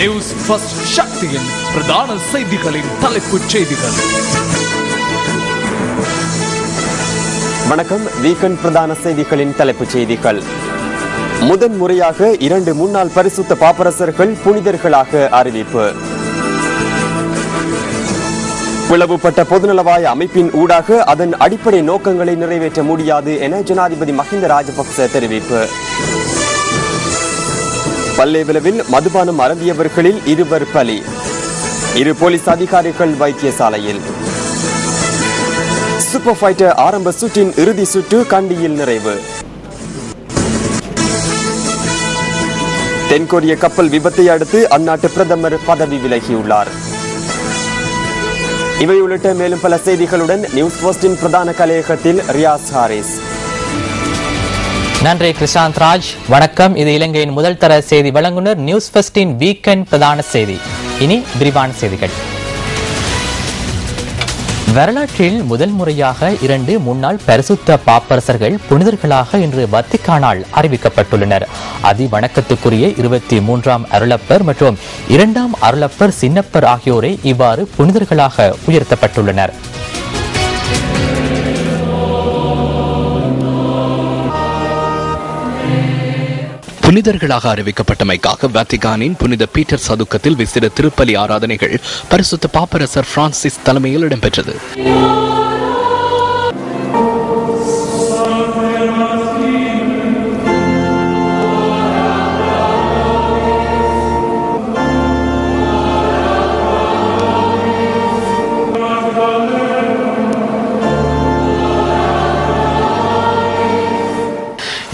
News first சக்தியின் பிரதான செய்திகளின் தலைப்புச் செய்திகள். வணக்கம். வீக்கெண்ட் பிரதான செய்திகளின் தலைப்புச் செய்திகள். முதன் முறையாக 2 முன்னாள் பரிசுத்த பாப்பரசர்கள் புனிதர்களாக அறிவிப்பு. பிளவுபட்ட பொதுநலவாய அமைப்பின் ஊடாக அதன் அடிப்படை நோக்கங்களை நிறைவேற்ற முடியாது என ஜனாதிபதி மஹிந்த ராஜபக்ச தெரிவிப்பு. பல்லேவிளவில் மதுபானம் அருந்தியவர்களில் 2 பலி. 2 போலீஸ் அதிகாரிகள் வைத்தியசாலையில். சூப்பர் ஃபைட்டர் ஆரம்ப சுற்றின் இறுதி சுற்று கண்டியில் நிறைவு. தென்கொரிய கப்பல் விபத்தை அடுத்து அந்நாட்டு பிரதமர் பதவி விலகியுள்ளார். இவை உள்ளிட்ட மேலும் பல செய்திகளுடன் நியூஸ் ஃபர்ஸ்டின் பிரதான கலையகத்தில் ரியாஸ் ஹாரிஸ். நன்றி கிருஷாந்த் ராஜ். வணக்கம். இது இலங்கையின் முதல் தர செய்தி வழங்குனர் நியூஸ் ஃபர்ஸ்டின் வீக்கெண்ட் பிரதான செய்தி. இனி விரிவான செய்திகள். வரலாற்றில் முதல் முறையாக 2 முன்னாள் பரிசுத்த பாப்பரசர்கள் புனிதர்களாக இன்று வத்திக்கானால் அறிவிக்கப்பட்டுள்ளனர். அதிவணக்கத்துக்குரிய 23ஆம் அருளப்பர் மற்றும் 2ஆம் அருளப்பர் சின்னப்பர் ஆகியோரை இவ்வாறு புனிதர்களாக உயர்த்தப்பட்டுள்ளனர். புனிதர்களாக அறிவிக்கப்பட்டமைக்காக வத்திகானின் புனித பீட்டர் சதுக்கத்தில் விசிற திருப்பலி ஆராதனைகள் பரிசுத்த பாப்பரசர் பிரான்சிஸ் தலைமையில் இடம்பெற்றது.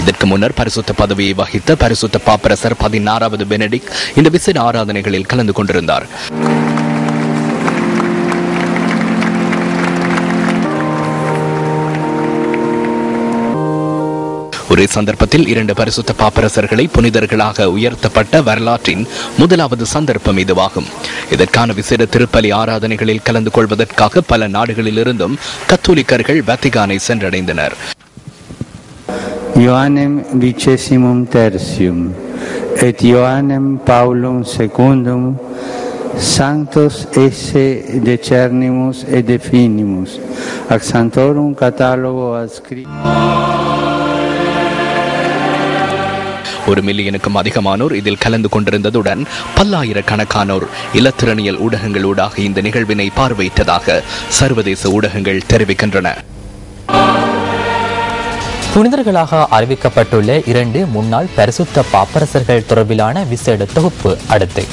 இதற்கு முன்னர் பரிசுத்த பதவியை வகித்த பரிசுத்த பாப்பரசர் 16வது பெனடிக்ட் இந்த விசேட ஆராதனைகளில் கலந்து கொண்டிருந்தார். ஒரே சந்தர்ப்பத்தில் 2 பரிசுத்த பாப்பரசர்களை புனிதர்களாக உயர்த்தப்பட்ட வரலாற்றின் முதலாவது சந்தர்ப்பம் இதுவாகும். இதற்கான விசேட திருப்பலி ஆராதனைகளில் கலந்து கொள்வதற்காக பல நாடுகளிலிருந்தும் கத்தோலிக்கர்கள் வத்திகானை சென்றடைந்தனர். Ioannem Vicessimum Tertium et Ioannem Paulum Secundum Sanctos esse decernimus et definimus ac Sanctorum Catalogo adscriptum. 1 மில்லியனுக்கும் அதிகமானோர் இதில் கலந்து கொண்டிருந்ததுடன் பல்லாயிரக்கணக்கானோர் இலத்திரனியல் ஊடகங்களூடாக இந்த நிகழ்வினை பார்வையிட்டதாக சர்வதேச ஊடகங்கள் தெரிவிக்கின்றன. புனிதர்களாக அறிவிக்கப்பட்டுள்ள 2 முன்னாள் பரிசுத்த பாப்பரசர்கள் தொடர்பிலான விசேட தொகுப்பு அடுத்து.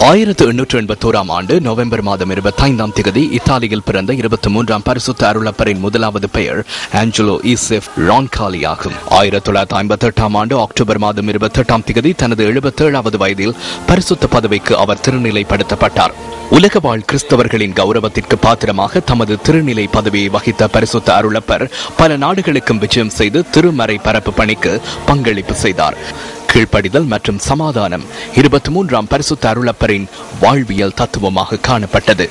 1881ஆம் ஆண்டு நவம்பர் மாதம் 25ஆம் தேதி இத்தாலியில் பிறந்த 23ஆம் பரிசுத்த அருளப்பரின் முதலாவது பெயர் ஆஞ்சலோ ஈசெஃப் ரான்காலி ஆகும். 1958ஆம் ஆண்டு அக்டோபர் மாதம் 28ஆம் தேதி தனது 77வது வயதில் பரிசுத்த பதவிக்கு அவர் திருநிலைப்படுத்தப்பட்டார். உலக வாழ் கிறிஸ்தவர்களின் கௌரவத்திற்கு பாத்திரமாக தமது திருநிலை பதவியை வகித்த பரிசுத்த அருளப்பர் பல நாடுகளுக்கும் விஜயம் செய்து திருமறை பரப்பு பணிக்கு பங்களிப்பு செய்தார். கீழ்ப்படிதல் மற்றும் சமாதானம் 23ஆம் பரிசுத்த அருளப்பரின் வாழ்வியல் தத்துவமாக காணப்பட்டது.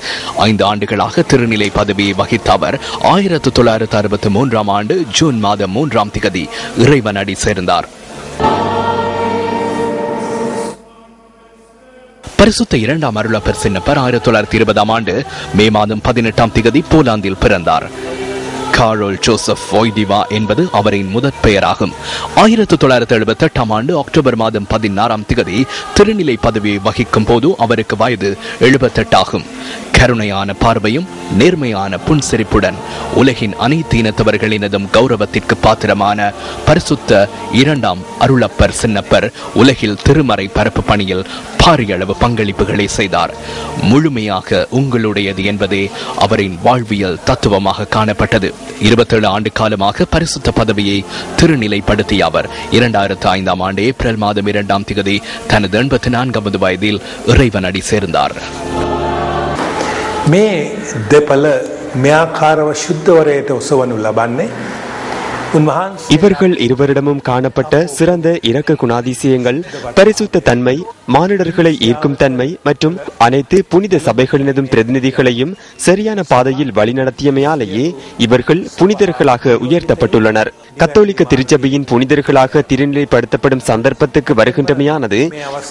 5 ஆண்டுகளாக திருநிலை பதவியை வகித்த அவர் 1963ஆம் ஆண்டு ஜூன் மாதம் 3ஆம் தேதி இறைவனடி சேர்ந்தார். பரிசுத்த 2ஆம் அருளப்பர் சின்னப்பர் 1920ஆம் ஆண்டு மே மாதம் 18ஆம் தேதி போலாந்தில் பிறந்தார். காரோல் ஜோசப் வாய்டிவா என்பது அவரின் முதற் பெயராகும். 1978ஆம் ஆண்டு அக்டோபர் மாதம் 16ஆம் தேதி திருநிலை பதவியை வகிக்கும் போது அவருக்கு வயது 78 ஆகும். கருணையான பார்வையும் நேர்மையான புன்சிரிப்புடன் உலகின் அனைத்து இனத்தவர்களினதும் கௌரவத்திற்கு பாத்திரமான பரிசுத்த 2ஆம் அருளப்பர் சின்னப்பர் உலகில் திருமறை பரப்பு பணியில் பாரிய அளவு பங்களிப்புகளை செய்தார். முழுமையாக உங்களுடையது என்பதே அவரின் வாழ்வியல் தத்துவமாக காணப்பட்டது. 27 ஆண்டு காலமாக பரிசுத்த பதவியை திருநிலைப்படுத்திய அவர் 2005ஆம் ஆண்டு ஏப்ரல் மாதம் 2ஆம் தேதி தனது 84வது வயதில் இறைவனடி சேர்ந்தார். මේ දෙපළ මෙයාකාරව ශුද්ධවරයට ඔසවනු ලබන්නේ இவர்கள் இருவரிடமும் காணப்பட்ட சிறந்த இரக்க குணாதிசயங்கள், பரிசுத்த தன்மை, மானிடர்களை ஈர்க்கும் தன்மை மற்றும் அனைத்து புனித சபைகளினதும் பிரதிநிதிகளையும் சரியான பாதையில் வழிநடத்தியமையாலேயே இவர்கள் புனிதர்களாக உயர்த்தப்பட்டுள்ளனர். கத்தோலிக்க திருச்சபையின் புனிதர்களாக திருநிலைப்படுத்தப்படும் சந்தர்ப்பத்துக்கு வருகின்றமையானது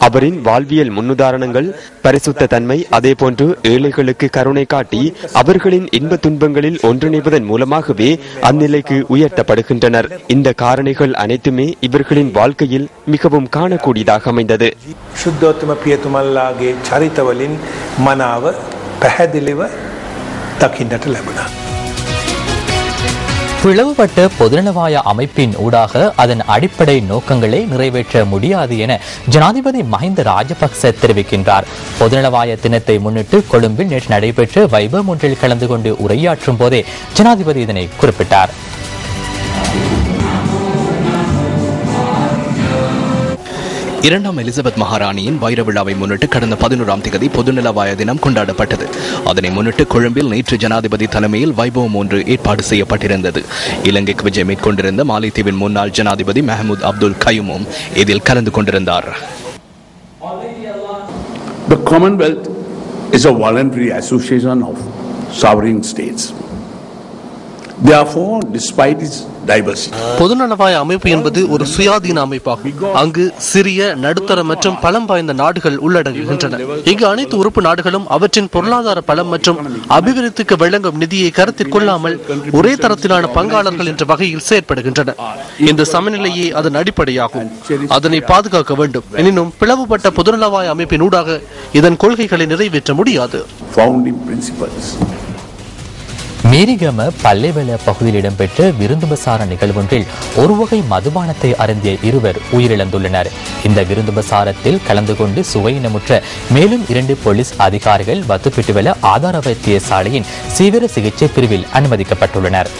அவரின் வாழ்வியல் முன்னுதாரணங்கள், பரிசுத்த தன்மை, அதே போன்று ஏழைகளுக்கு கருணை காட்டி அவர்களின் இன்ப துன்பங்களில் ஒன்றிணைவதன் மூலமாகவே அந்நிலைக்கு உயர்த்தப்படுகின்றனர். இந்த காரணிகள் அனைத்துமே இவர்களின் வாழ்க்கையில் மிகவும் காணக்கூடியதாக அமைந்தது. සුද්ධෝත්තම පියතුමල්ලාගේ චරිතවලින් මනාව පැහැදිලිව දකින්නට ලැබුණා. பிளவுபட்ட பொதுநலவாய அமைப்பின் ஊடாக அதன் அடிப்படை நோக்கங்களை நிறைவேற்ற முடியாது என ஜனாதிபதி மஹிந்த ராஜபக்ச தெரிவிக்கின்றார். பொதுநலவாய தினத்தை முன்னிட்டு கொழும்பில் நேற்று நடைபெற்ற வைபவம் ஒன்றில் கலந்து கொண்டு உரையாற்றும் போதே ஜனாதிபதி இதனை குறிப்பிட்டார். இரண்டாம் எலிசபெத் மகாராணியின் வைர விழாவை முன்னிட்டு கடந்த 11ஆம் தேதி பொதுநலவாய தினம் கொண்டாடப்பட்டது. அதனை முன்னிட்டு கொழும்பில் நேற்று ஜனாதிபதி தலைமையில் வைபவம் ஒன்று ஏற்பாடு செய்யப்பட்டிருந்தது. இலங்கைக்கு விஜயம் மேற்கொண்டிருந்த மாலைத்தீவின் முன்னாள் ஜனாதிபதி மெஹமூத் அப்துல் கயூமும் இதில் கலந்து கொண்டிருந்தார். The Commonwealth is a voluntary association of sovereign states. Therefore, despite its diversity, பொதுநலவாய அமைப்பு என்பது ஒரு சுயாதீன அமைப்பாகும். அங்கு சிறிய, நடுத்தர மற்றும் பலம் வாய்ந்த நாடுகள் உள்ளடங்குகின்றன. இங்கு அனைத்து உறுப்பு நாடுகளும் அவற்றின் பொருளாதார பலம் மற்றும் அபிவிருத்திக்கு வழங்கும் நிதியை கருத்தில் கொள்ளாமல் ஒரே தரத்திலான பங்காளர்கள் என்ற வகையில் செயற்படுகின்றன. இந்த சமநிலையே அதன் அடிப்படையாகும். அதனை பாதுகாக்க வேண்டும். எனினும் பிளவுபட்ட பொதுநலவாய அமைப்பின் ஊடாக இதன் கொள்கைகளை நிறைவேற்ற முடியாது. founding principles. மீரிகம பல்லேவெல பகுதியில் இடம்பெற்ற விருந்துபசார நிகழ்வொன்றில் ஒரு வகை மதுபானத்தை அருந்திய இருவர் உயிரிழந்துள்ளனர். இந்த விருந்துபசாரத்தில் கலந்து கொண்டு சுவையினமுற்ற மேலும் 2 போலீஸ் அதிகாரிகள் வத்துப்பிட்டுவெல ஆதார வைத்தியசாலையின் தீவிர சிகிச்சை பிரிவில் அனுமதிக்கப்பட்டுள்ளனர்.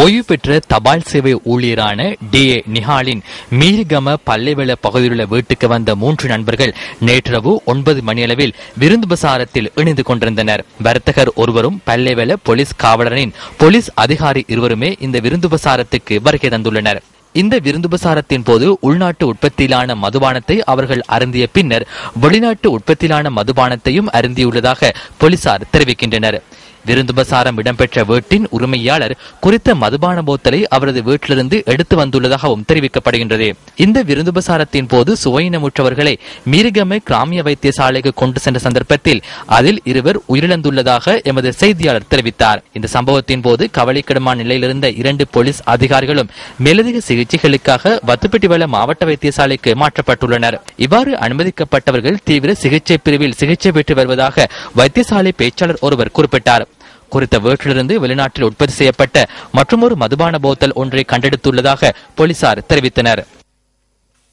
ஓய்வு பெற்ற தபால் சேவை ஊழியரான DA நிஹாலின் மீரிகம பல்லேவெல பகுதியிலுள்ள வீட்டுக்கு வந்த 3 நண்பர்கள் நேற்றிரவு 9 மணியளவில் விருந்துபசாரத்தில் இணைந்து கொண்டிருந்தனர். வர்த்தகர் ஒருவரும் பல்லேவெல போலீஸ் காவலரின் போலீஸ் அதிகாரி இருவருமே இந்த விருந்துபசாரத்துக்கு வருகை தந்துள்ளனர். இந்த விருந்துபசாரத்தின் போது உள்நாட்டு உற்பத்தியிலான மதுபானத்தை அவர்கள் அருந்திய பின்னர் வெளிநாட்டு உற்பத்தியிலான மதுபானத்தையும் அருந்தியுள்ளதாக போலீசார் தெரிவிக்கின்றனர். விருந்துபசாரம் இடம்பெற்ற வீட்டின் உரிமையாளர் குறித்த மதுபான போத்தலை அவரது வீட்டிலிருந்து எடுத்து வந்துள்ளதாகவும் தெரிவிக்கப்படுகின்றது. இந்த விருந்துபசாரத்தின் போது சுவையினமுற்றவர்களை மீரிகம கிராமிய வைத்தியசாலைக்கு கொண்டு சென்ற சந்தர்ப்பத்தில் அதில் இருவர் உயிரிழந்துள்ளதாக எமது செய்தியாளர் தெரிவித்தார். இந்த சம்பவத்தின் போது கவலைக்கிடமான நிலையில் இருந்த 2 போலீஸ் அதிகாரிகளும் மேலதிக சிகிச்சைகளுக்காக வத்துப்பிட்டிவெல மாவட்ட வைத்தியசாலைக்கு மாற்றப்பட்டுள்ளனர். இவ்வாறு அனுமதிக்கப்பட்டவர்கள் தீவிர சிகிச்சை பிரிவில் சிகிச்சை பெற்று வருவதாக வைத்தியசாலை பேச்சாளர் ஒருவர் குறிப்பிட்டார். குறித்த வீட்டிலிருந்து வெளிநாட்டில் உற்பத்தி செய்யப்பட்ட மற்றொரு மதுபான போத்தல் ஒன்றை கண்டெடுத்துள்ளதாக போலீசார் தெரிவித்தனர்.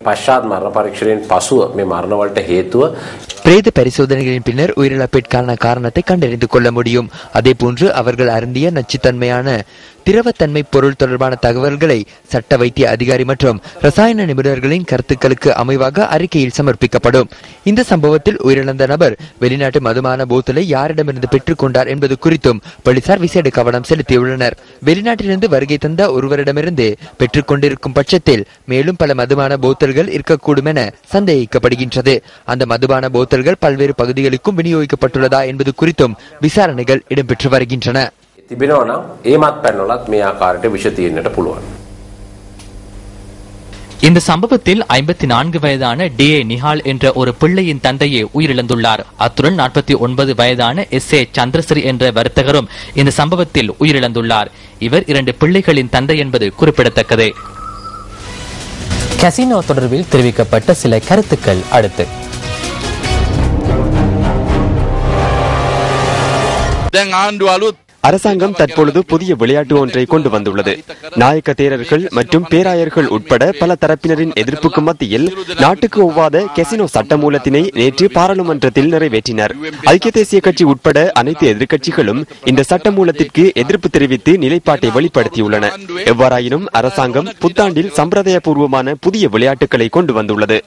පශ්චාත් මරණ පරීක්ෂණයෙන් පසුව මේ මරණවලට හේතුව பிரேத பரிசோதனைகளின் பின்னர் உயிரிழப்பிற்கான காரணத்தை கண்டறிந்து கொள்ள முடியும். அதேபோன்று அவர்கள் அருந்திய நச்சுத்தன்மையான திரவத்தன்மை பொருள் தொடர்பான தகவல்களை சட்ட வைத்திய அதிகாரி மற்றும் ரசாயன நிபுணர்களின் கருத்துக்களுக்கு அமைவாக அறிக்கையில் சமர்ப்பிக்கப்படும். இந்த சம்பவத்தில் உயிரிழந்த நபர் வெளிநாட்டு மதுபான போத்தலை யாரிடமிருந்து பெற்றுக் கொண்டார் என்பது குறித்தும் போலீசார் விசேட கவனம் செலுத்தியுள்ளனர். வெளிநாட்டிலிருந்து வருகை தந்த ஒருவரிடமிருந்து பெற்றுக் கொண்டிருக்கும் பட்சத்தில் மேலும் பல மதுபான போத்தல்கள் இருக்கக்கூடும் என சந்தேகிக்கப்படுகின்றது. அந்த மதுபான போத்தல்கள் பல்வேறு பகுதிகளுக்கும் விநியோகிக்கப்பட்டுள்ளதா என்பது குறித்தும் விசாரணைகள் இடம்பெற்று வருகின்றன. තිබෙනවා නම් ඒ මත්පැන් මේ ආකාරයට විෂ තියෙන්නට පුළුවන්. இந்த சம்பவத்தில் 54 வயதான DA நிஹால் என்ற ஒரு பிள்ளையின் தந்தையே உயிரிழந்துள்ளார். அத்துடன் 49 வயதான SA சந்திரஸ்ரீ என்ற வர்த்தகரும் இந்த சம்பவத்தில் உயிரிழந்துள்ளார். இவர் 2 பிள்ளைகளின் தந்தை என்பது குறிப்பிடத்தக்கது. கசினோ தொடர்பில் தெரிவிக்கப்பட்ட சில கருத்துக்கள் அடுத்து. அரசாங்கம் தற்பொழுது புதிய விளையாட்டு ஒன்றை கொண்டு வந்துள்ளது. நாயக்க தேரர்கள் மற்றும் பேராயர்கள் உட்பட பல தரப்பினரின் எதிர்ப்புக்கு மத்தியில் நாட்டுக்கு ஒவ்வாத கெசினோ சட்டமூலத்தினை நேற்று பாராளுமன்றத்தில் நிறைவேற்றினர். ஐக்கிய தேசிய கட்சி உட்பட அனைத்து எதிர்க்கட்சிகளும் இந்த சட்டமூலத்திற்கு எதிர்ப்பு தெரிவித்து நிலைப்பாட்டை வெளிப்படுத்தியுள்ளன. எவ்வாறாயினும் அரசாங்கம் புத்தாண்டில் சம்பிரதாயபூர்வமான புதிய விளையாட்டுகளை கொண்டு வந்துள்ளது.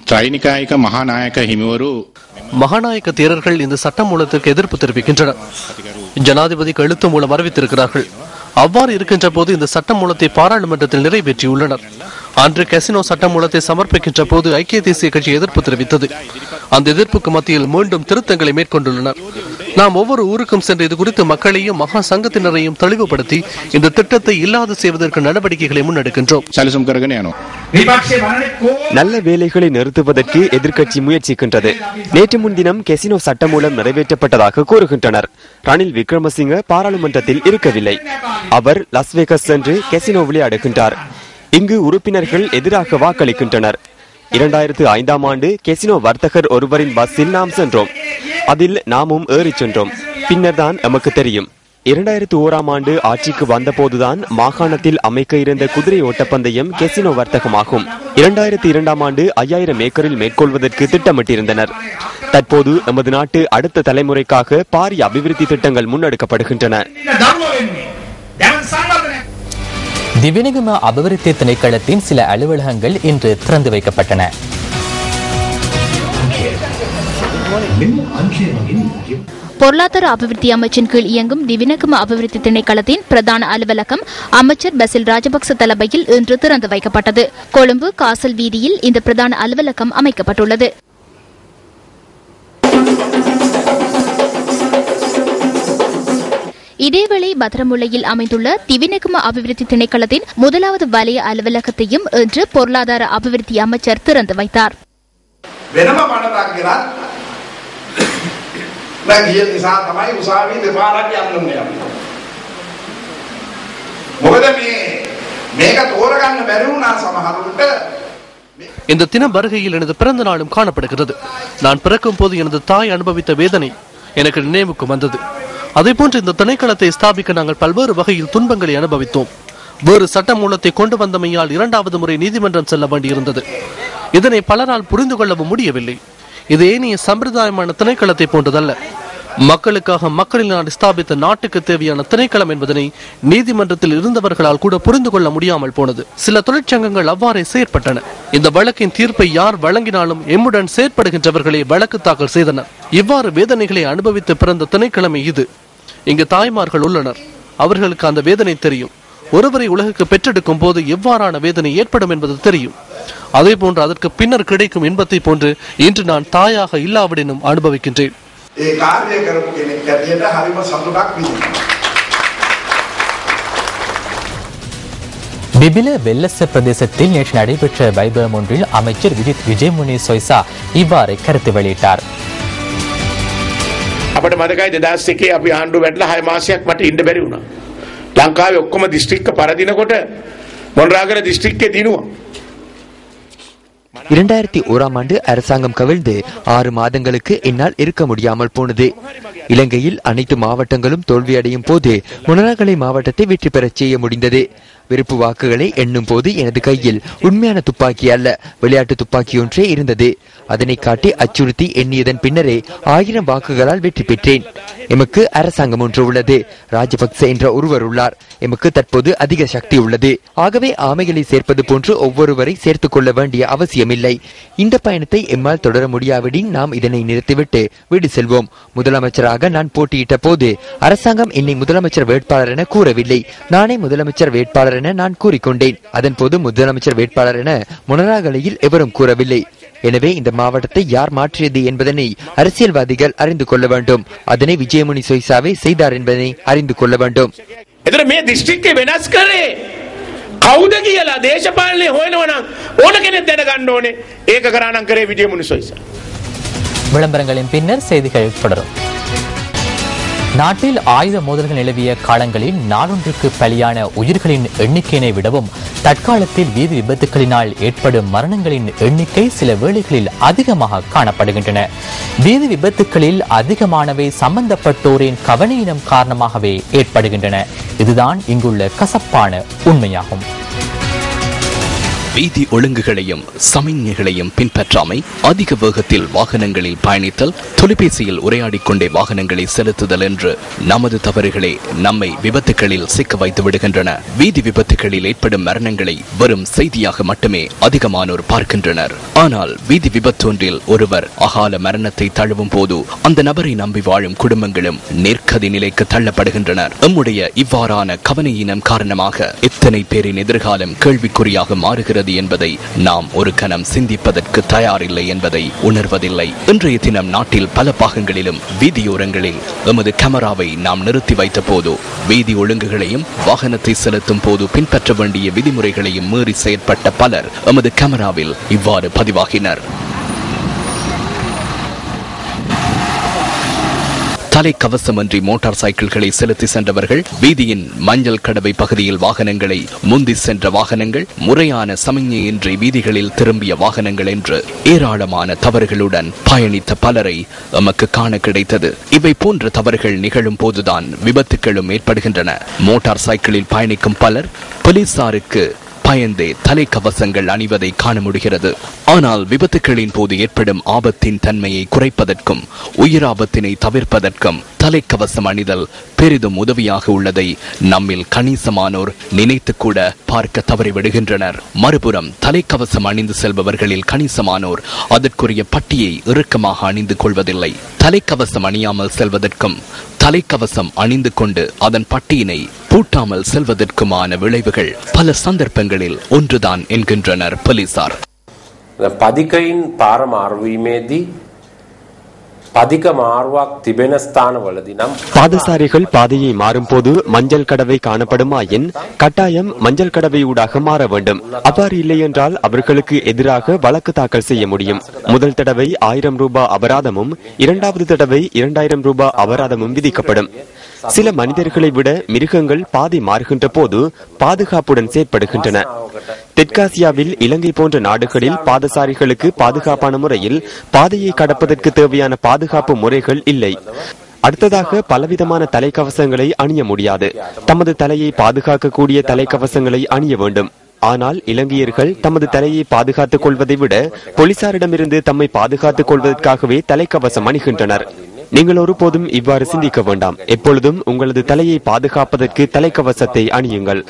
ත්‍රිනිකායික මහානායක හිමිවරු மகாநாயக்க தேரர்கள் இந்த சட்டமூலத்திற்கு எதிர்ப்பு தெரிவிக்கின்றனர். ஜனாதிபதிக்கு எழுத்து மூலம் அறிவித்திருக்கிறார்கள். அவ்வாறு இருக்கின்ற போது இந்த சட்டமூலத்தை பாராளுமன்றத்தில் நிறைவேற்றியுள்ளனர். அன்று கசினோ சட்டமூலத்தை சமர்ப்பிக்கின்ற போது ஐக்கிய தேசிய கட்சி எதிர்ப்பு தெரிவித்தது. அந்த எதிர்ப்புக்கு மத்தியில் மீண்டும் திருத்தங்களை மேற்கொண்டுள்ளனர். நாம் ஒவ்வொரு ஊருக்கும் சென்று இது குறித்து மக்களையும் மகா சங்கத்தினரையும் தெளிவுபடுத்தி இந்த திட்டத்தை இல்லாது செய்வதற்கு நடவடிக்கைகளை முன்னெடுக்கின்றோம். நல்ல வேலைகளை நிறுத்துவதற்கு எதிர்க்கட்சி முயற்சிக்கின்றது. நேற்று முன்தினம் கெசினோ சட்டமூலம் நிறைவேற்றப்பட்டதாக கூறுகின்றனர். ரணில் விக்ரமசிங்க பாராளுமன்றத்தில் இருக்கவில்லை. அவர் லாஸ் வேகஸ் சென்று கெசினோ விளையாடுகின்றார். இங்கு உறுப்பினர்கள் எதிராக வாக்களிக்கின்றனர். 2005ஆம் ஆண்டு கெசினோ வர்த்தகர் ஒருவரின் பஸ்ஸில் நாம் சென்றோம். அதில் நாமும் ஏறி சென்றோம். பின்னர் தான் நமக்கு தெரியும். 2001ஆம் ஆண்டு ஆட்சிக்கு வந்தபோதுதான் மாகாணத்தில் அமைக்க இருந்த குதிரை ஓட்டப்பந்தயம் கெசினோ வர்த்தகமாகும். 2002ஆம் ஆண்டு 5000 ஏக்கரில் மேற்கொள்வதற்கு திட்டமிட்டிருந்தனர். தற்போது நமது நாட்டு அடுத்த தலைமுறைக்காக பாரிய அபிவிருத்தி திட்டங்கள் முன்னெடுக்கப்படுகின்றன. திவினகம அபிவிருத்தி திணைக்களத்தின் சில அலுவலகங்கள் இன்று திறந்து வைக்கப்பட்டன. பொருளாதார அபிவிருத்தி அமைச்சின் கீழ் இயங்கும் திவினகம அபிவிருத்தி திணைக்களத்தின் பிரதான அலுவலகம் அமைச்சர் பசில் ராஜபக்ச தலைமையில் இன்று திறந்து வைக்கப்பட்டது. கொழும்பு காசல் வீதியில் இந்த பிரதான அலுவலகம் அமைக்கப்பட்டுள்ளது. இதேவேளை பத்திரமுல்லையில் அமைந்துள்ள திவினகம அபிவிருத்தி திணைக்களத்தின் முதலாவது வலய அலுவலகத்தையும் இன்று பொருளாதார அபிவிருத்தி அமைச்சர் திறந்து வைத்தார். இந்த தின வருகையில் எனது பிறந்த நாளும் காணப்படுகிறது. நான் பிறக்கும் போது எனது தாய் அனுபவித்த வேதனை எனக்கு நினைவுக்கு வந்தது. அதேபோன்று இந்த திணைக்களத்தை ஸ்தாபிக்க நாங்கள் பல்வேறு வகையில் துன்பங்களை அனுபவித்தோம். வேறு சட்ட மூலத்தை கொண்டு வந்தமையால் 2வது முறை நீதிமன்றம் செல்ல வேண்டியிருந்தது. இதனை பலரால் புரிந்து கொள்ளவும் முடியவில்லை. இது ஏனைய சம்பிரதாயமான திணைக்களத்தை போன்றதல்ல. மக்களுக்காக மக்களினால் ஸ்தாபித்த நாட்டுக்கு தேவையான திணைக்களம் என்பதனை நீதிமன்றத்தில் இருந்தவர்களால் கூட புரிந்து கொள்ள முடியாமல் போனது. சில தொழிற்சங்கங்கள் அவ்வாறே செயற்பட்டன. இந்த வழக்கின் தீர்ப்பை யார் வழங்கினாலும் எம்முடன் செயற்படுகின்றவர்களே வழக்கு தாக்கல் செய்தனர். இவ்வாறு வேதனைகளை அனுபவித்து பிறந்த திணைக்களமே இது. இங்கு தாய்மார்கள் உள்ளனர். அவர்களுக்கு அந்த வேதனை தெரியும். ஒருவரை உலகுக்கு பெற்றெடுக்கும் போது எவ்வாறான வேதனை ஏற்படும் என்பது தெரியும். அதே போன்று அதற்கு பின்னர் கிடைக்கும் இன்பத்தை போன்று இன்று நான் தாயாக இல்லாவிடனும் அனுபவிக்கின்றேன். பிபில வெல்லச பிரதேசத்தில் நேற்று நடைபெற்ற வைபவம் ஒன்றில் அமைச்சர் விஜயமுனி சொய்சா இவ்வாறு கருத்து வெளியிட்டார். අපට මතකයි 2001 අපි ආණ්ඩුව වැටලා 6 මාසයක් මට ඉන්න බැරි වුණා. ලංකාවේ ඔක්කොම දිස්ත්‍රික්ක පරදිනකොට මොණරාගල දිස්ත්‍රික්කේ දිනුවා. 2001ஆம் ஆண்டு அரசாங்கம் கவிழ்ந்து 6 மாதங்களுக்கு என்னால் இருக்க முடியாமல் போனது. இலங்கையில் அனைத்து மாவட்டங்களும் தோல்வியடையும் போது முனராகலை மாவட்டத்தை வெற்றி பெறச் செய்ய முடிந்தது. விருப்பு வாக்குகளை எண்ணும் போது எனது கையில் உண்மையான துப்பாக்கி அல்ல, விளையாட்டு துப்பாக்கி ஒன்றே இருந்தது. அதனை காட்டி அச்சுறுத்தி எண்ணியதன் பின்னரே 1000 வாக்குகளால் வெற்றி பெற்றேன். எமக்கு அரசாங்கம் ஒன்று உள்ளது. ராஜபக்ச என்ற ஒருவர் உள்ளார். எமக்கு தற்போது அதிக சக்தி உள்ளது. ஆகவே ஆமைகளை சேர்ப்பது போன்று ஒவ்வொருவரை சேர்த்துக் கொள்ள வேண்டிய அவசியமில்லை. இந்த பயணத்தை எம்மால் தொடர முடியாவிடின் நாம் இதனை நிறுத்திவிட்டு வீடு செல்வோம். முதலமைச்சராக நான் போட்டியிட்ட போது அரசாங்கம் என்னை முதலமைச்சர் வேட்பாளர் என கூறவில்லை. நானே முதலமைச்சர் வேட்பாளர் என நான் கூறிக்கொண்டேன். அதன் போது முதலமைச்சர் வேட்பாளர் என முனராகலையில் எவரும் கூறவில்லை. எனவே இந்த மாவட்டத்தை யார் மாற்றியது என்பதனை அரசியல்வாதிகள் அறிந்து கொள்ள வேண்டும். அதனை விஜயமுனி சொய்சாவே செய்தார் என்பதனை அறிந்து கொள்ள வேண்டும். කවුද කියලා දේශපාලනේ හොයනවනම් ඕන කෙනෙක් දැනගන්න ඕනේ. ඒක කරානම් කරේ විජයමුනි සොයිසා. விளம்பரங்களின் பின்னர் செய்திகள் தொடரும். நாட்டில் ஆயுத மோதல்கள் நிலவிய காலங்களில் நாளொன்றுக்கு பலியான உயிர்களின் எண்ணிக்கையினை விடவும் தற்காலத்தில் வீதி விபத்துகளினால் ஏற்படும் மரணங்களின் எண்ணிக்கை சில வேளைகளில் அதிகமாக காணப்படுகின்றன. வீதி விபத்துகளில் அதிகமானவை சம்பந்தப்பட்டோரின் கவனையினம் காரணமாகவே ஏற்படுகின்றன. இதுதான் இங்குள்ள கசப்பான உண்மையாகும். வீதி ஒழுங்குகளையும் சமிக்ஞைகளையும் பின்பற்றாமை, அதிக வேகத்தில் வாகனங்களில் பயணித்தல், தொலைபேசியில் உரையாடிக் கொண்டே வாகனங்களை செலுத்துதல் என்று நமது தவறுகளே நம்மை விபத்துகளில் சிக்க வைத்து விடுகின்றன. வீதி விபத்துகளில் ஏற்படும் மரணங்களை வெறும் செய்தியாக மட்டுமே அதிகமானோர் பார்க்கின்றனர். ஆனால் வீதி விபத்தொன்றில் ஒருவர் அகால மரணத்தை தழுவும் போது அந்த நபரை நம்பி வாழும் குடும்பங்களும் நெற்கதி நிலைக்கு தள்ளப்படுகின்றனர். நம்முடைய இவ்வாறான கவனையினம் காரணமாக எத்தனை பேரின் எதிர்காலம் கேள்விக்குறியாக மாறுகிறது என்பதை நாம் ஒரு கணம் சிந்திப்பதற்கு தயாரில்லை என்பதை உணர்வதில்லை. இன்றைய தினம் நாட்டில் பல பாகங்களிலும் வீதியோரங்களில் எமது கேமராவை நாம் நிறுத்தி வைத்த போது வீதி ஒழுங்குகளையும் வாகனத்தை செலுத்தும் போது பின்பற்ற வேண்டிய விதிமுறைகளையும் மீறி செயற்பட்ட பலர் எமது கேமராவில் இவ்வாறு பதிவாகினர். தலைக்கவசமின்றி மோட்டார் சைக்கிள்களை செலுத்தி சென்றவர்கள், வீதியின் மஞ்சள் கடவை பகுதியில் வாகனங்களை முந்தி சென்ற வாகனங்கள், முறையான சமிக்ஞையின்றி வீதிகளில் திரும்பிய வாகனங்கள் என்று ஏராளமான தவறுகளுடன் பயணித்த பலரை நமக்கு காண கிடைத்தது. இவை போன்ற தவறுகள் நிகழும் போதுதான் விபத்துகளும் ஏற்படுகின்றன. மோட்டார் சைக்கிளில் பயணிக்கும் பலர் போலீசாருக்கு பயந்தே தலைக்கவசங்கள் அணிவதை காண முடிகிறது. ஆனால் விபத்துகளின் போது ஏற்படும் ஆபத்தின் தன்மையை குறைப்பதற்கும் உயிராபத்தினை தவிர்ப்பதற்கும் தலைக்கவசம் அணிதல் பெரிதும் உதவியாக உள்ளதை நம்மில் கணிசமானோர் நினைத்து கூட பார்க்க தவறிவிடுகின்றனர். மறுபுறம் தலைக்கவசம் அணிந்து செல்பவர்களில் கணிசமானோர் அதற்குரிய பட்டியை இறுக்கமாக அணிந்து கொள்வதில்லை. தலைக்கவசம் அணியாமல் செல்வதற்கும் தலைக்கவசம் அணிந்து கொண்டு அதன் பட்டியினை பூட்டாமல் செல்வதற்குமான விளைவுகள் பல சந்தர்ப்பங்களில் ஒன்றுதான் என்கின்றனர் போலீசார். පදිකයින් පාර මාරුවීමේදී පදික මාරුවක් තිබෙන ස්ථානවලදී නම් பாதசாரிகள் பாதையை மாறும் போது மஞ்சள் கடவை காணப்படுமாயின் கட்டாயம் மஞ்சள் கடவை ஊடாக மாற வேண்டும். அவ்வாறு இல்லை என்றால் அவர்களுக்கு எதிராக வழக்கு தாக்கல் செய்ய முடியும். முதல் தடவை 1000 ரூபாய் அபராதமும், இரண்டாவது தடவை 2000 ரூபாய் அபராதமும் விதிக்கப்படும். சில மனிதர்களை விட மிருகங்கள் பாதை மாறுகின்ற போது பாதுகாப்புடன் செயற்படுகின்றன. தெற்காசியாவில் இலங்கை போன்ற நாடுகளில் பாதசாரிகளுக்கு பாதுகாப்பான முறையில் பாதையை கடப்பதற்கு தேவையான பாதுகாப்பு முறைகள் இல்லை. அடுத்ததாக பலவிதமான தலைக்கவசங்களை அணிய முடியாது. தமது தலையை பாதுகாக்கக்கூடிய தலைக்கவசங்களை அணிய வேண்டும். ஆனால் இலங்கையர்கள் தமது தலையை பாதுகாத்துக் கொள்வதை விட போலீசாரிடமிருந்து தம்மை பாதுகாத்துக் கொள்வதற்காகவே தலைக்கவசம் அணிகின்றனர். நீங்கள் ஒருபோதும் இவ்வாறு சிந்திக்க வேண்டாம். எப்பொழுதும் உங்களது தலையை பாதுகாப்பதற்கு தலைக்கவசத்தை அணியுங்கள்.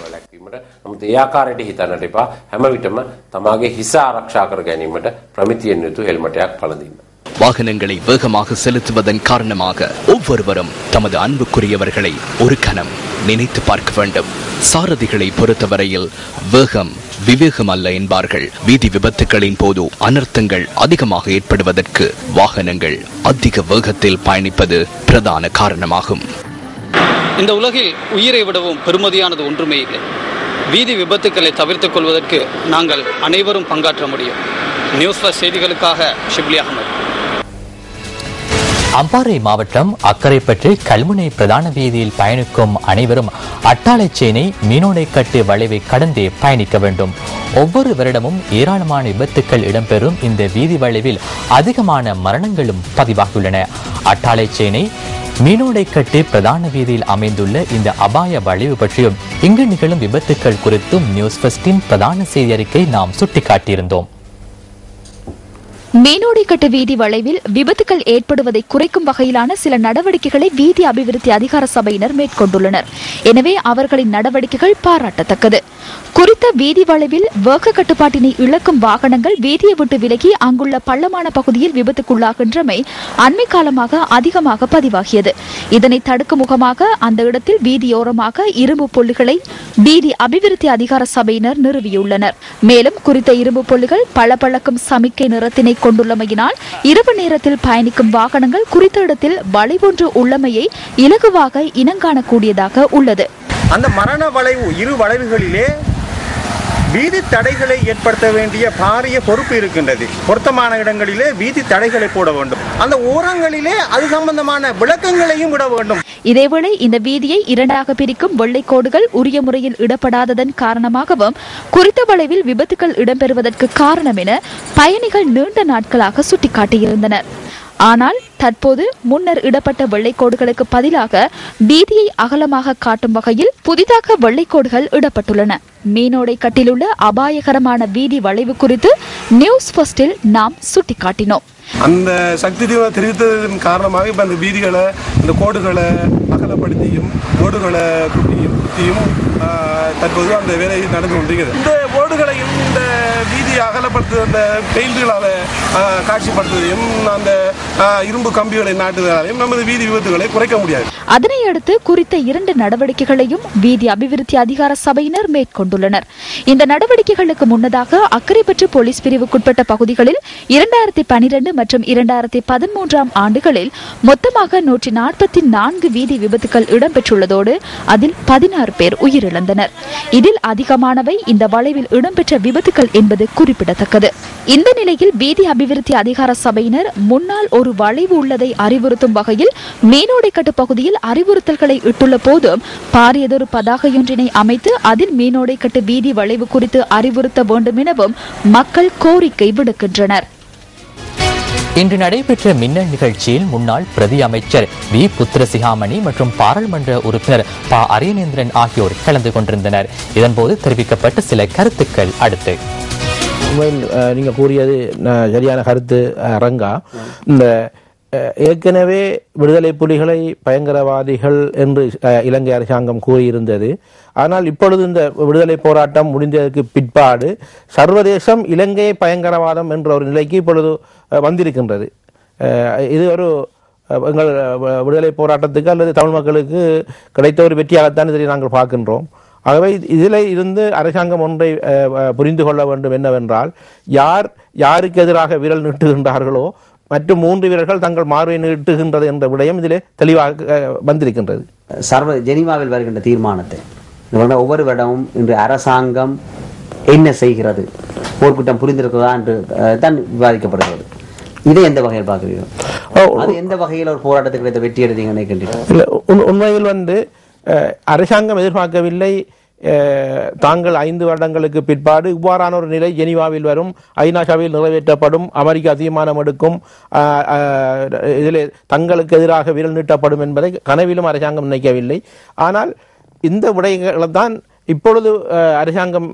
නමුත් ඒ ආකාරයට හිතන්නට එපා. හැම විටම තමාගේ හිස ආරක්ෂා කර ගැනීමට ප්‍රමිතියෙන් යුතු හෙල්මටයක් පළඳින්න. வாகனங்களை வேகமாக செலுத்துவதன் காரணமாக ஒவ்வொருவரும் தமது அன்புக்குரியவர்களை ஒரு கணம் நினைத்து பார்க்க வேண்டும். சாரதிகளை பொறுத்தவரையில் வேகம் விவேகம் அல்ல என்பார்கள். வீதி விபத்துகளின் போது அனர்த்தங்கள் அதிகமாக ஏற்படுவதற்கு வாகனங்கள் அதிக வேகத்தில் பயணிப்பது பிரதான காரணமாகும். இந்த உலகில் உயிரை விடவும் பெருமதியானது ஒன்றுமே இல்லை. வீதி விபத்துக்களை தவிர்த்துக் கொள்வதற்கு நாங்கள் அனைவரும் பங்காற்ற முடியும். நியூஸ் பிளஸ் செய்திகளுக்காக ஷிப்லி அகமது. அம்பாறை மாவட்டம் அக்கரைப்பற்று கல்முனை பிரதான வீதியில் பயணிக்கும் அனைவரும் அட்டாளைச்சேனை மீனோடைக்கட்டு வளைவை கடந்தே பயணிக்க வேண்டும். ஒவ்வொரு வருடமும் ஏராளமான விபத்துக்கள் இடம்பெறும் இந்த வீதி வளைவில் அதிகமான மரணங்களும் பதிவாகியுள்ளன. அட்டாளைச்சேனை மீனோடைக்கட்டு பிரதான வீதியில் அமைந்துள்ள இந்த அபாய வளைவு பற்றியும் இங்கு நிகழும் விபத்துக்கள் குறித்தும் நியூஸ் ஃபர்ஸ்டின் பிரதான செய்தி அறிக்கை நாம் சுட்டிக்காட்டியிருந்தோம். மீனோடைக்கட்டு வீதி வளைவில் விபத்துக்கள் ஏற்படுவதை குறைக்கும் வகையிலான சில நடவடிக்கைகளை வீதி அபிவிருத்தி அதிகார சபையினர் மேற்கொண்டுள்ளனர். எனவே அவர்களின் நடவடிக்கைகள் பாராட்டத்தக்கது. குறித்த வீதி வளைவில் வேக கட்டுப்பாட்டினை இழக்கும் வாகனங்கள் வீதியை விட்டு விலகி அங்குள்ள பள்ளமான பகுதியில் விபத்துக்குள்ளாகின்றமை அண்மை காலமாக அதிகமாக பதிவாகியது. இதனை தடுக்கும் முகமாக அந்த இடத்தில் வீதியோரமாக இரும்பு புள்ளிகளை வீதி அபிவிருத்தி அதிகார சபையினர் நிறுவியுள்ளனர். மேலும் குறித்த இரும்பு புள்ளிகள் பளபளக்கும் சமிக்கை நிறத்தினை கொண்டுள்ளமையினால் இரவு நேரத்தில் பயணிக்கும் வாகனங்கள் குறித்த இடத்தில் வளைவொன்று உள்ளமையை இலகுவாக இனங்காணக்கூடியதாக உள்ளது. அந்த மரண வளைவு இரு வளைவுகளிலே வீதி தடைகளை ஏற்படுத்த வேண்டிய பாரிய பொறுப்பு இருக்கின்றது. பொருத்தமான இடங்களிலே வீதி தடைகளை போட வேண்டும். அந்த ஓரங்களிலே அது சம்பந்தமான விளக்கங்களையும் விட வேண்டும். இதேவேளை இந்த வீதியை இரண்டாக பிரிக்கும் வெள்ளைக்கோடுகள் உரிய முறையில் இடப்படாததன் காரணமாகவும் குறித்த வளைவில் விபத்துக்கள் இடம்பெறுவதற்கு காரணம் என பயணிகள் நீண்ட நாட்களாக சுட்டிக்காட்டியிருந்தனர். ஆனால் தற்போது முன்னர் இடப்பட்ட வெள்ளைக்கோடுகளுக்கு பதிலாக வீதியை அகலமாக காட்டும் வகையில் புதிதாக வெள்ளைக்கோடுகள் இடப்பட்டுள்ளன. மீனோடை கட்டிலுள்ள அபாயகரமான வீதி வளைவு குறித்து நியூஸ் ஃபர்ஸ்டில் நாம் சுட்டிக்காட்டினோம். அந்த சக்தி தீவிரம் தெரிவித்ததன் காரணமாக இப்போ அந்த வீதிகளை இந்த கோடுகளை அகலப்படுத்தியும் கோடுகளை குட்டியும் தற்போது அந்த வேலை நடந்து கொண்டிருக்கிறது. இந்த கோடுகளையும் இந்த வீதியை அகலப்படுத்து அந்த பெயிண்டுகளால் காட்சிப்படுத்துவதையும் அந்த இரும்பு கம்பிகளை நாட்டுவதாலையும் நமது வீதி விபத்துகளை குறைக்க முடியாது. அதனையடுத்து குறித்த 2 நடவடிக்கைகளையும் வீதி அபிவிருத்தி அதிகார சபையினர் மேற்கொண்டுள்ளனர். இந்த நடவடிக்கைகளுக்கு முன்னதாக அக்கரைப்பற்று போலீஸ் பிரிவுக்குட்பட்ட பகுதிகளில் 2012 மற்றும் 2013 ஆண்டுகளில் மொத்தமாக 144 வீதி விபத்துகள் இடம்பெற்றுள்ளதோடு அதில் 16 பேர் உயிரிழந்தனர். இதில் அதிகமானவை இந்த வளைவில் இடம்பெற்ற விபத்துகள் என்பது குறிப்பிடத்தக்கது. இந்த நிலையில் வீதி அபிவிருத்தி அதிகார சபையினர் முன்னால் ஒரு வளைவு உள்ளதை அறிவுறுத்தும் வகையில் மீனோடைக்கட்டு பகுதியில் அறிவுறுத்தல்களை இட்டுள்ள போதும் பாரியதொரு பதாகையொன்றினை அமைத்து அதில் மீனோடைக்கட்டு வீதி வளைவு குறித்து அறிவுறுத்த வேண்டும் எனவும் மக்கள் கோரிக்கை விடுக்கின்றனர். இன்று நடைபெற்ற மின்னல் நிகழ்ச்சியில் முன்னாள் பிரதி அமைச்சர் வி புத்திரசிகாமணி மற்றும் பாராளுமன்ற உறுப்பினர் ப அரியநேந்திரன் ஆகியோர் கலந்து கொண்டிருந்தனர். இதன்போது தெரிவிக்கப்பட்ட சில கருத்துக்கள் அடுத்து. நீங்க கூறியது சரியான கருத்து ரங்கா. இந்த ஏற்கனவே விடுதலை புலிகளை பயங்கரவாதிகள் என்று இலங்கை அரசாங்கம் கூறியிருந்தது. ஆனால் இப்பொழுது இந்த விடுதலை போராட்டம் முடிந்ததற்கு பிற்பாடு சர்வதேசம் இலங்கையை பயங்கரவாதம் என்ற ஒரு நிலைக்கு இப்பொழுது வந்திருக்கின்றது. இது ஒரு எங்கள் விடுதலை போராட்டத்துக்கு அல்லது தமிழ் மக்களுக்கு கிடைத்த ஒரு வெற்றியாகத்தான் இதை நாங்கள் பார்க்கின்றோம். ஆகவே இதில் இருந்து அரசாங்கம் ஒன்றை புரிந்து கொள்ள வேண்டும் என்னவென்றால், யாருக்கு எதிராக விரல் நீட்டுகின்றார்களோ மற்றும் 3 வீரர்கள் தங்கள் மார்பை நீட்டுகின்றது என்ற விடயம் இதிலே தெளிவாக வந்திருக்கின்றது. ஜெனீவாவில் வருகின்ற தீர்மானத்தை ஒவ்வொரு வருடமும் இன்று அரசாங்கம் என்ன செய்கிறது, போர்க்குற்றம் புரிந்திருக்கிறதா என்று தான் விவாதிக்கப்படுகிறது. இதை எந்த வகையில் பார்க்கிறீர்கள்? அது எந்த வகையில் ஒரு போராட்டத்துக்கு கிடைத்த வெற்றி எடுத்தீங்க நினைக்கின்றீர்கள்? உண்மையில் அரசாங்கம் எதிர்பார்க்கவில்லை தாங்கள் 5 வருடங்களுக்கு பிற்பாடு இவ்வாறான ஒரு நிலை ஜெனீவாவில் வரும், ஐநா சபையில் நிறைவேற்றப்படும், அமெரிக்கா தீர்மானம் எடுக்கும், இதில் தங்களுக்கு எதிராக விரல் நீட்டப்படும் என்பதை கனவிலும் அரசாங்கம் நினைக்கவில்லை. ஆனால் இந்த விடயங்களை தான் இப்பொழுது அரசாங்கம்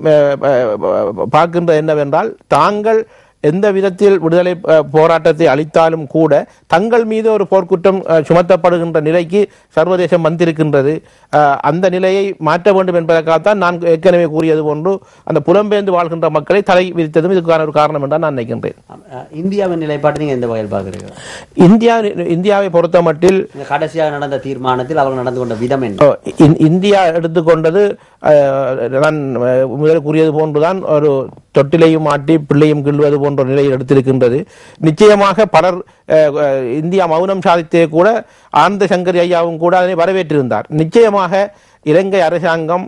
பார்க்கின்றது என்னவென்றால், தாங்கள் எந்த விதத்தில் விடுதலை போராட்டத்தை அளித்தாலும் கூட தங்கள் மீது ஒரு போர்க்குற்றம் சுமத்தப்படுகின்ற நிலைக்கு சர்வதேசம் வந்திருக்கின்றது. அந்த நிலையை மாற்ற வேண்டும் என்பதற்காகத்தான் நான் ஏற்கனவே கூறியது போன்று அந்த புலம்பெயர்ந்து வாழ்கின்ற மக்களை தடை விதித்ததும் இதுக்கான ஒரு காரணம் என்றால் நான் நினைக்கின்றேன். இந்தியாவின் நிலைப்பாடு நீங்க எந்த வகையில் பார்க்கிறீர்கள்? இந்தியாவை பொறுத்த மட்டில் கடைசியாக நடந்த தீர்மானத்தில் அவர்கள் நடந்து கொண்ட விதம் என்ன? இந்தியா எடுத்துக்கொண்டது நான் முதல் கூறியது போன்றுதான் ஒரு தொட்டிலையும் ஆட்டி பிள்ளையும் கிள்வது போன்ற நிலையில் எடுத்திருக்கின்றது. நிச்சயமாக பலர் இந்தியா மௌனம் சாதித்தே கூட ஆனந்த சங்கரி ஐயாவும் கூட அதனை வரவேற்றிருந்தார். நிச்சயமாக இலங்கை அரசாங்கம்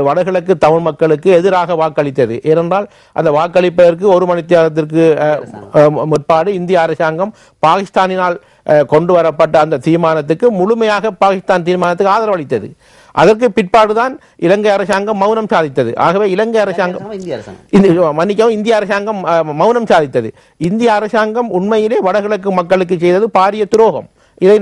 வடகிழக்கு தமிழ் மக்களுக்கு எதிராக வாக்களித்தது. ஏனென்றால் அந்த வாக்களிப்பதற்கு 1 மணி நேரத்திற்கு முற்பாடு இந்திய அரசாங்கம் பாகிஸ்தானினால் கொண்டு வரப்பட்ட அந்த தீர்மானத்துக்கு முழுமையாக பாகிஸ்தான் தீர்மானத்துக்கு ஆதரவு அளித்தது. அதற்கு பிற்பாடுதான் இலங்கை அரசாங்கம் மௌனம் சாதித்தது. ஆகவே இலங்கை அரசாங்கம் இந்திய அரசாங்கம் மௌனம் சாதித்தது. இந்திய அரசாங்கம் உண்மையிலே வடகிழக்கு மக்களுக்கு செய்தது பாரிய துரோகம். இதை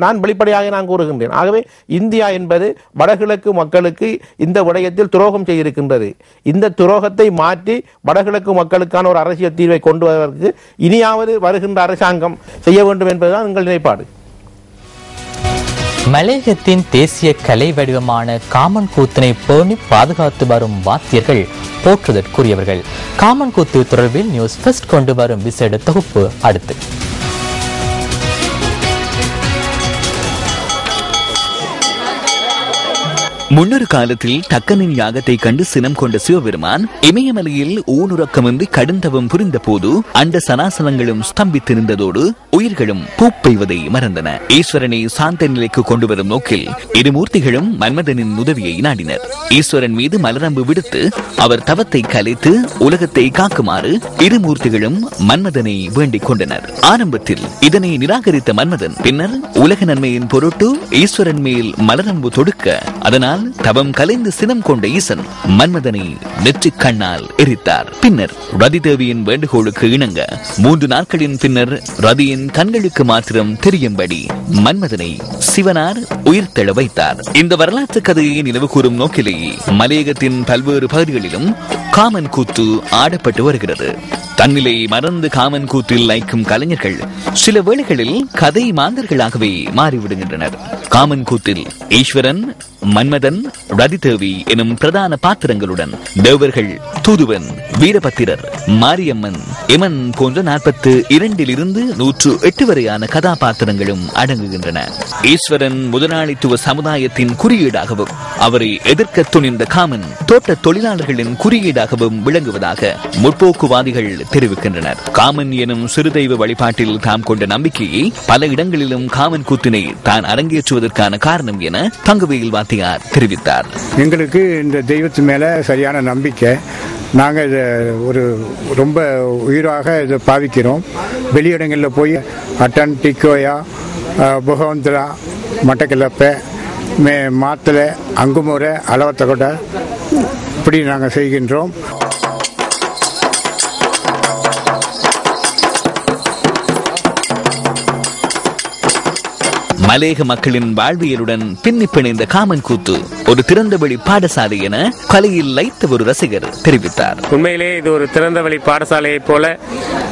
நான் வெளிப்படையாக நான் கூறுகின்றேன். ஆகவே இந்தியா என்பது வடகிழக்கு மக்களுக்கு இந்த விடயத்தில் துரோகம் செய்திருக்கின்றது. இந்த துரோகத்தை மாற்றி வடகிழக்கு மக்களுக்கான ஒரு அரசியல் தீர்வை கொண்டு வருவதற்கு இனியாவது வருகின்ற அரசாங்கம் செய்ய வேண்டும் என்பதுதான் எங்கள் நிலைப்பாடு. மலையகத்தின் தேசிய கலை வடிவமான காமன் கூத்தினை பேணி பாதுகாத்து வரும் வாத்தியர்கள் போற்றுதற்குரியவர்கள். காமன் கூத்து தொடர்பில் நியூஸ் ஃபர்ஸ்ட் கொண்டு வரும் விசேட தொகுப்பு அடுத்து. முன்னொரு காலத்தில் தக்கனின் யாகத்தை கண்டு சினம் கொண்ட சிவபெருமான் இமயமலையில் ஊனுறக்கமின்றி கடுந்தவம் புரிந்த போது அண்ட சனாசனங்களும் ஸ்தம்பித்திருந்ததோடு உயிர்களும் பூப்பெய்வதை மறந்தன. ஈஸ்வரனை சாந்த நிலைக்கு கொண்டு வரும் நோக்கில் இரு மூர்த்திகளும் மன்மதனின் உதவியை நாடினர். ஈஸ்வரன் மீது மலரம்பு விடுத்து அவர் தவத்தை கலைத்து உலகத்தை காக்குமாறு இரு மூர்த்திகளும் மன்மதனை வேண்டிக் கொண்டனர். ஆரம்பத்தில் இதனை நிராகரித்த மன்மதன் பின்னர் உலக நன்மையின் பொருட்டு ஈஸ்வரன் மேல் மலரம்பு தொடுக்க அதனால் கண்ணால் தவம் கலைந்து சினம் கொண்ட ஈசன் மன்மதனை நெற்றிக் கண்ணால் எரித்தார். பின்னர் ரதி தேவியின் வேண்டுகோளுக்கு இணங்க 3 நாட்களின் பின்னர் ரதியின் கண்களுக்கு மாத்திரம் தெரியும்படி மன்மதனை சிவனார் உயிர்த்தெழ வைத்தார். இந்த வரலாற்று கதையை நினைவு கூறும் நோக்கிலேயே மலையகத்தின் பல்வேறு பகுதிகளிலும் காமன் கூத்து ஆடப்பட்டு வருகிறது. தன்னிலை மறந்து காமன் கூத்தில் லயிக்கும் கலைஞர்கள் சில வேளைகளில் கதை மாந்தர்களாகவே மாறிவிடுகின்றனர். காமன் கூத்தில் ஈஸ்வரன், மன்மதன், ரதிதேவி எனும் பிரதான பாத்திரங்களுடன் தேவர்கள் தூதுவன், வீரபத்திரர், மாரியம்மன், எமன் போன்ற 42 108 வரையான கதாபாத்திரங்களும் அடங்குகின்றன. ஈஸ்வரன் முதலாளித்துவ சமுதாயத்தின் குறியீடாகவும் அவரை எதிர்க்க துணிந்த காமன் தோட்ட தொழிலாளர்களின் குறியீடாகவும் விளங்குவதாக முற்போக்குவாதிகள் தெரிவிக்கின்றனர். காமன் எனும் சிறுதெய்வ வழிபாட்டில் தாம் கொண்ட நம்பிக்கையை பல இடங்களிலும் காமன் கூத்தினை தான் அரங்கேற்றுவதற்கான காரணம் என தங்கவேல் வாத்தியார் தெரிவித்தார். எங்களுக்கு இந்த தெய்வத்து மேல சரியான நம்பிக்கை. நாங்கள் இதை ஒரு ரொம்ப உயிராக இதை பாவிக்கிறோம். வெளியிடங்களில் போய் அட்டன், டிக்கோயா, புகவந்தரா, மட்டக்கிழப்பை, மாத்தலை, அங்குமுறை, அளவத்தகொடை இப்படி நாங்கள் செய்கின்றோம். மலேக மக்களின் வாழ்வியலுடன் பின்னி பிணைந்த காமன் கூத்து ஒரு திறந்தவெளி பாடசாலை என கலையில் லைத்த ஒரு ரசிகர் தெரிவித்தார். உண்மையிலே இது ஒரு திறந்தவெளி பாடசாலையை போல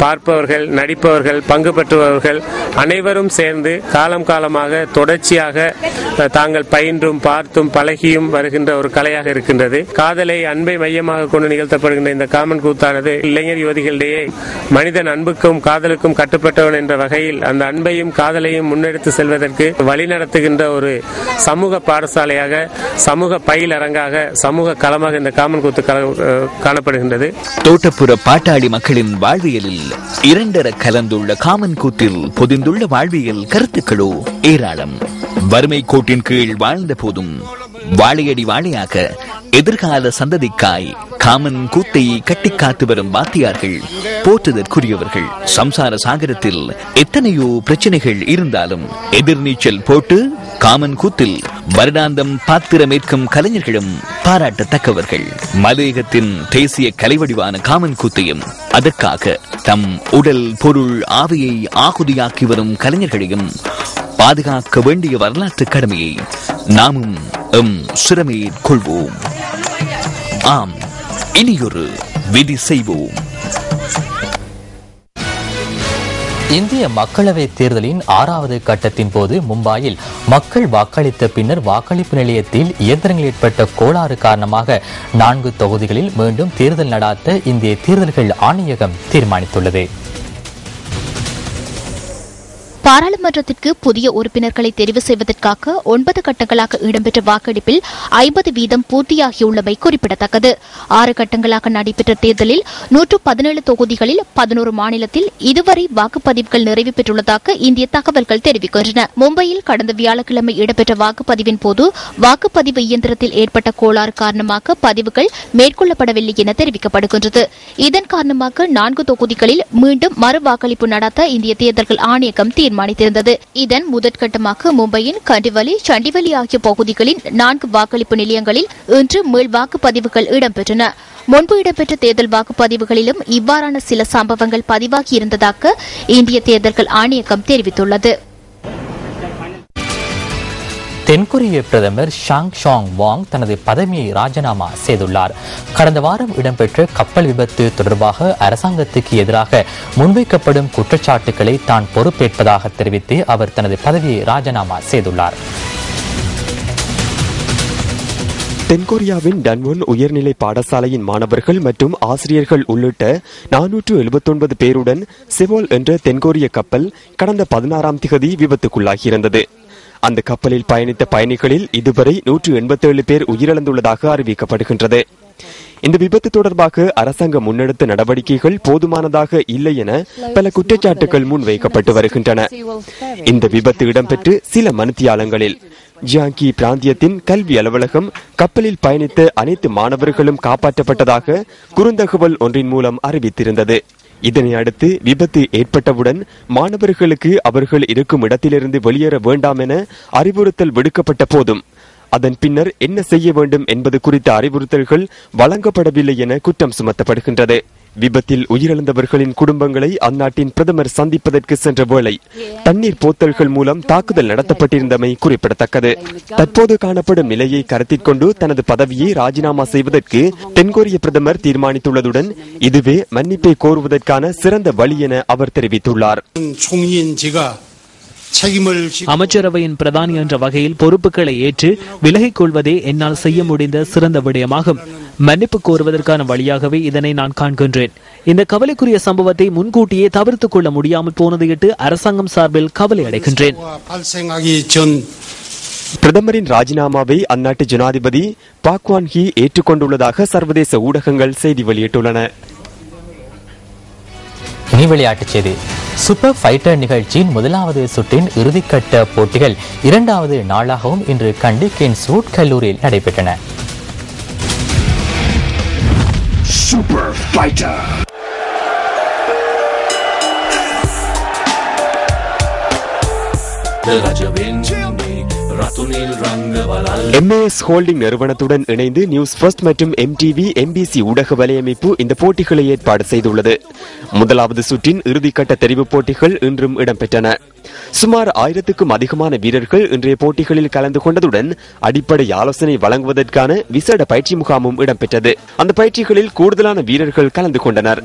பார்ப்பவர்கள், நடிப்பவர்கள், பங்கு பெற்றுபவர்கள் அனைவரும் சேர்ந்து காலம் காலமாக தொடர்ச்சியாக தாங்கள் பயின்றும் பார்த்தும் பழகியும் வருகின்ற ஒரு கலையாக இருக்கின்றது. காதலை, அன்பை மையமாக கொண்டு நிகழ்த்தப்படுகின்ற இந்த காமன் கூத்தானது இளைஞர் யுவதிகளிடையே மனிதன் அன்புக்கும் காதலுக்கும் கட்டுப்பட்டவன் என்ற வகையில் அந்த அன்பையும் காதலையும் முன்னெடுத்து செல்வதற்கு வழிநடத்துகின்ற ஒரு சமூக பாடசாலையாக, சமூக பயிலரங்காக, சமூக களமாக இந்த காமன் கூத்து காணப்படுகின்றது. தோட்டப்புற பாட்டாளி மக்களின் வாழ்வியலில் இரண்டர கலந்துள்ள காமன் கூத்தில் பொதிந்துள்ள வாழ்வியல் கருத்துக்களோ ஏராளம். வறுமை கோட்டின் கீழ் வாழ்ந்த போதும் வாழையடி வாழையாக எதிர்கால சந்ததிக்காய் காமன் கூத்தை கட்டி காத்து வரும் வாத்தியார்கள் போற்றுதற்குரியவர்கள். சம்சார சாகரத்தில் எத்தனையோ பிரச்சனைகள் இருந்தாலும் எதிர்நீச்சல் போட்டு காமன் கூத்தில் வருடாந்தம் பாத்திரமேற்கும் கலைஞர்களும் பாராட்டத்தக்கவர்கள். மலையகத்தின் தேசிய கலைவடிவான காமன் கூத்தையும் அதற்காக தம் உடல், பொருள், ஆவியை ஆகுதியாக்கி வரும் கலைஞர்களையும் பாதுகாக்க வேண்டிய வரலாற்று கடமையை நாமும் சிரமேற்கொள்வோம். ஆம், இனியொரு விதி செய்வோம். இந்திய மக்களவைத் தேர்தலின் 6வது கட்டத்தின் போது மும்பாயில் மக்கள் வாக்களித்த பின்னர் வாக்களிப்பு நிலையத்தில் இயந்திரங்கள் ஏற்பட்ட கோளாறு காரணமாக 4 தொகுதிகளில் மீண்டும் தேர்தல் நடாத்த இந்திய தேர்தல்கள் ஆணையகம் தீர்மானித்துள்ளது. பாராளுமன்றத்திற்கு புதிய உறுப்பினர்களை தெரிவு செய்வதற்காக 9 கட்டங்களாக இடம்பெற்ற வாக்கெடுப்பில் 50% பூர்த்தியாகியுள்ளமை குறிப்பிடத்தக்கது. 6 கட்டங்களாக நடைபெற்ற தேர்தலில் 117 தொகுதிகளில் 11 மாநிலத்தில் இதுவரை வாக்குப்பதிவுகள் நிறைவு பெற்றுள்ளதாக இந்திய தகவல்கள் தெரிவிக்கின்றன. மும்பையில் கடந்த வியாழக்கிழமை இடம்பெற்ற வாக்குப்பதிவின் போது வாக்குப்பதிவு இயந்திரத்தில் ஏற்பட்ட கோளாறு காரணமாக பதிவுகள் மேற்கொள்ளப்படவில்லை என தெரிவிக்கப்படுகின்றது. இதன் காரணமாக 4 தொகுதிகளில் மீண்டும் மறு வாக்களிப்பு நடத்த இந்திய தேர்தல்கள் ஆணையகம் தீர்மானித்திருந்தது. இதன் முதற்கட்டமாக மும்பையின் கண்டிவலி, சண்டிவலி ஆகிய பகுதிகளின் 4 வாக்களிப்பு நிலையங்களில் இன்று மீள் வாக்குப்பதிவுகள் இடம்பெற்றன. முன்பு இடம்பெற்ற தேர்தல் வாக்குப்பதிவுகளிலும் இவ்வாறான சில சம்பவங்கள் பதிவாகியிருந்ததாக இந்திய தேர்தல்கள் ஆணையகம் தெரிவித்துள்ளது. தென்கொரிய பிரதமர் ஷாங் ஷாங் வாங் தனது பதவியை ராஜினாமா செய்துள்ளார். கடந்த வாரம் இடம்பெற்ற கப்பல் விபத்து தொடர்பாக அரசாங்கத்துக்கு எதிராக முன்வைக்கப்படும் குற்றச்சாட்டுகளை தான் பொறுப்பேற்பதாக தெரிவித்து அவர் தனது பதவியை ராஜினாமா செய்துள்ளார். தென்கொரியாவின் டன்வொன் உயர்நிலை பாடசாலையின் மாணவர்கள் மற்றும் ஆசிரியர்கள் உள்ளிட்ட 479 பேருடன் செவோல் என்ற தென்கொரிய கப்பல் கடந்த 16ஆம் திகதி விபத்துக்குள்ளாகியிருந்தது. அந்த கப்பலில் பயணித்த பயணிகளில் இதுவரை 187 பேர் உயிரிழந்துள்ளதாக அறிவிக்கப்படுகின்றது. இந்த விபத்து தொடர்பாக அரசாங்கம் முன்னெடுத்த நடவடிக்கைகள் போதுமானதாக இல்லை என பல குற்றச்சாட்டுகள் முன்வைக்கப்பட்டு வருகின்றன. இந்த விபத்து இடம்பெற்று சில மணித்தியாலங்களில் ஜியாங்கி பிராந்தியத்தின் கல்வி அலுவலகம் கப்பலில் பயணித்த அனைத்து மாணவர்களும் காப்பாற்றப்பட்டதாக குறுந்தகவல் ஒன்றின் மூலம் அறிவித்திருந்தது. இதனை அடுத்து விபத்து ஏற்பட்டவுடன் மாணவர்களுக்கு அவர்கள் இருக்கும் இடத்திலிருந்து வெளியேற வேண்டாம் என அறிவுறுத்தல் விடுக்கப்பட்ட போதும் அதன் பின்னர் என்ன செய்ய வேண்டும் என்பது குறித்த அறிவுறுத்தல்கள் வழங்கப்படவில்லை என குற்றம் சுமத்தப்படுகின்றது. விபத்தில் உயிரிழந்தவர்களின் குடும்பங்களை அந்நாட்டின் பிரதமர் சந்திப்பதற்கு சென்ற வேளை தண்ணீர் போத்தல்கள் மூலம் தாக்குதல் நடத்தப்பட்டிருந்தமை குறிப்பிடத்தக்கது. தற்போது காணப்படும் நிலையை கருத்தில் கொண்டு தனது பதவியை ராஜினாமா செய்வதற்கு தென்கொரிய பிரதமர் தீர்மானித்துள்ளதுடன் இதுவே மன்னிப்பை கோருவதற்கான சிறந்த வழி என அவர் தெரிவித்துள்ளார். அமைச்சரவையின் பிரதானி என்ற வகையில் பொறுப்புகளை ஏற்று விலகிக் கொள்வதே என்னால் செய்ய முடிந்த சிறந்த விடயமாகும். மன்னிப்பு கோருவதற்கான வழியாகவே இதனை நான் காண்கின்றேன். இந்த கவலைக்குரிய சம்பவத்தை முன்கூட்டியே தவிர்த்துக் கொள்ள முடியாமல் போனதையிட்டு அரசாங்கம் சார்பில் கவலை அடைகின்றேன். பிரதமரின் ராஜினாமாவை அந்நாட்டு ஜனாதிபதி பாக்வான் ஹி ஏற்றுக்கொண்டுள்ளதாக சர்வதேச ஊடகங்கள் செய்தி வெளியிட்டுள்ளன. இனி விளையாட்டுச் செய்தி. சூப்பர் ஃபைட்டர் நிகழ்ச்சியின் முதலாவது சுற்றின் இறுதிக்கட்ட போட்டிகள் இரண்டாவது நாளாகவும் இன்று கண்டி கின்ஸ்வுட் கல்லூரியில் நடைபெற்றன. சூப்பர் ஃபைட்டர் MAS ஹோல்டிங் நிறுவனத்துடன் இணைந்து நியூஸ் ஃபர்ஸ்ட் மற்றும் MTV MBC ஊடக வலையமைப்பு இந்த போட்டிகளை ஏற்பாடு செய்துள்ளது. முதலாவது சுற்றின் இறுதிக்கட்ட தெரிவு போட்டிகள் இன்றும் இடம்பெற்றன. சுமார் 1000க்கும் அதிகமான வீரர்கள் இன்றைய போட்டிகளில் கலந்து கொண்டதுடன் அடிப்படை ஆலோசனை வழங்குவதற்கான விசேட பயிற்சி முகாமும் இடம்பெற்றது. அந்த பயிற்சிகளில் கூடுதலான வீரர்கள் கலந்து கொண்டனர்.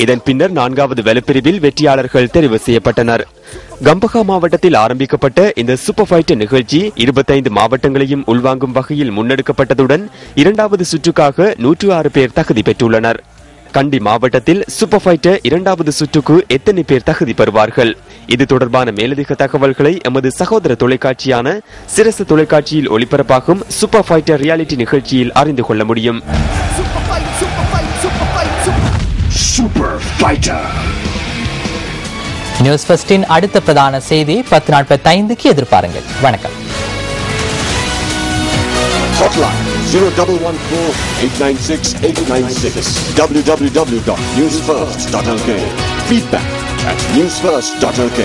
இதன் பின்னர் 4வது வலுப்பிரிவில் வெற்றியாளர்கள் தெரிவு செய்யப்பட்டனர். கம்பஹா மாவட்டத்தில் ஆரம்பிக்கப்பட்ட இந்த சூப்பர் ஃபைட்டர் நிகழ்ச்சி 25 மாவட்டங்களையும் உள்வாங்கும் வகையில் முன்னெடுக்கப்பட்டதுடன் இரண்டாவது சுற்றுக்காக 106 பேர் தகுதி பெற்றுள்ளனர். கண்டி மாவட்டத்தில் சூப்பர் ஃபைட்டர் இரண்டாவது சுற்றுக்கு எத்தனை பேர் தகுதி பெறுவார்கள்? இது தொடர்பான மேலதிக தகவல்களை எமது சகோதர தொலைக்காட்சியான சிரச தொலைக்காட்சியில் ஒளிபரப்பாகும் சூப்பர் ஃபைட்டர் ரியாலிட்டி நிகழ்ச்சியில் அறிந்து கொள்ள முடியும். நியூஸ் ஃபர்ஸ்டின் அடுத்த பிரதான செய்தி 10:45க்கு எதிர்பாருங்கள். வணக்கம். Hotline 0114-896-896 www.newsfirst.lk. Feedback at newsfirst.lk.